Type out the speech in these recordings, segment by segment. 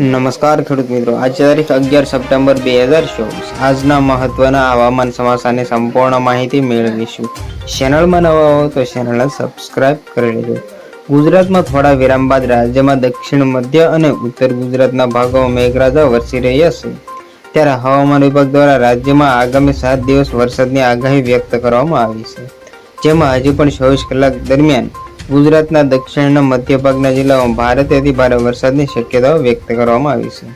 નમસ્કાર ખેડૂત મિત્રો, આજે તારીખ 11 સપ્ટેમ્બર 2024 આજના મહત્વના હવામાન સમાચારની સંપૂર્ણ માહિતી મેળવીશું. ચેનલમાં નવા હો તો ચેનલને સબસ્ક્રાઇબ કરી લેજો. ગુજરાતમાં થોડા વિરામ બાદ રાજ્યમાં દક્ષિણ મધ્ય અને ઉત્તર ગુજરાતના ભાગોમાં મેઘરાજા વરસી રહ્યા છે. ત્યારે હવામાન વિભાગ દ્વારા રાજ્યમાં આગામી 7 દિવસ વરસાદની આગાહી વ્યક્ત કરવામાં આવી છે, જેમાં હજી પણ 24 કલાક દરમિયાન ગુજરાતના દક્ષિણના મધ્ય ભાગના જિલ્લાઓમાં ભારેથી ભારે વરસાદની શક્યતાઓ વ્યક્ત કરવામાં આવી છે.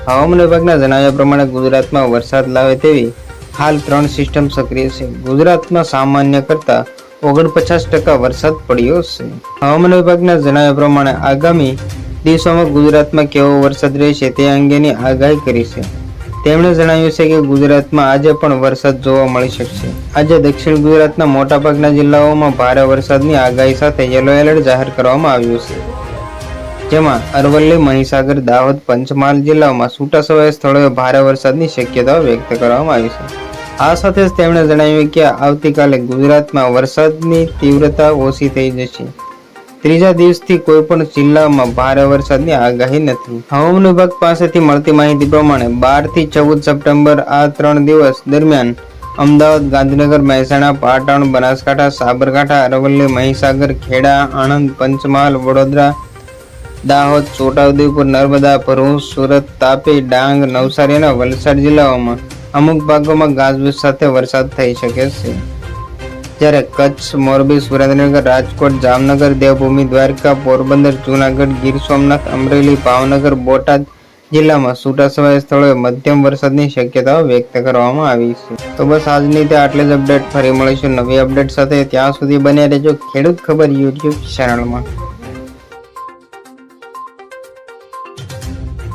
હવામાન વિભાગના જણાવ્યા પ્રમાણે ગુજરાતમાં વરસાદ લાવે તેવી હાલ 3 સિસ્ટમ સક્રિય છે. ગુજરાતમાં સામાન્ય કરતાં 49% વરસાદ પડ્યો છે. હવામાન વિભાગના જણાવ્યા પ્રમાણે આગામી દિવસોમાં ગુજરાતમાં કેવો વરસાદ રહેશે તે અંગેની આગાહી કરી છે. તેમણે જણાવ્યું છે કે ગુજરાતમાં આજે પણ વરસાદ જોવા મળી શકશે. આજે દક્ષિણ ગુજરાતના મોટાભાગના જિલ્લાઓમાં ભારે વરસાદની આગાહી સાથે યલો એલર્ટ જાહેર કરવામાં આવ્યું છે, જેમાં અરવલ્લી, મહીસાગર, દાહોદ, પંચમહાલ જિલ્લાઓમાં છૂટાછવાયા સ્થળોએ ભારે વરસાદની શક્યતાઓ વ્યક્ત કરવામાં આવી છે. આ સાથે જ તેમણે જણાવ્યું કે આવતીકાલે ગુજરાતમાં વરસાદની તીવ્રતા ઓછી થઈ જશે. ત્રીજા દિવસથી કોઈ પણ જિલ્લામાં ભારે વરસાદની આગાહી નથી. હવામાન વિભાગ પાસેથી મળતી માહિતી પ્રમાણે 12 થી 14 સપ્ટેમ્બર આ 3 દિવસ દરમિયાન અમદાવાદ, ગાંધીનગર, મહેસાણા, પાટણ, બનાસકાંઠા, સાબરકાંઠા, અરવલ્લી, મહીસાગર, ખેડા, આણંદ, પંચમહાલ, વડોદરા, દાહોદ, છોટાઉદેપુર, નર્મદા, ભરૂચ, સુરત, તાપી, ડાંગ, નવસારી અને વલસાડ જિલ્લાઓમાં અમુક ભાગોમાં ગાજવીજ સાથે વરસાદ થઈ શકે છે. જ્યારે કચ્છ, મોરબી, સુરેન્દ્રનગર, રાજકોટ, જામનગર, દેવભૂમિ, દ્વારકા, પોરબંદર, જૂનાગઢ, ગીર સોમનાથ, અમરેલી, ભાવનગર, બોટાદ જિલ્લામાં છૂટાછવાયા સ્થળોએ મધ્યમ વરસાદની શક્યતાઓ વ્યક્ત કરવામાં આવી છે. તો બસ આજની તે આટલી જ અપડેટ. ફરી મળીશું નવી અપડેટ સાથે. ત્યાં સુધી બન્યા રહેજો ખેડૂત ખબર યુટ્યુબ ચેનલમાં.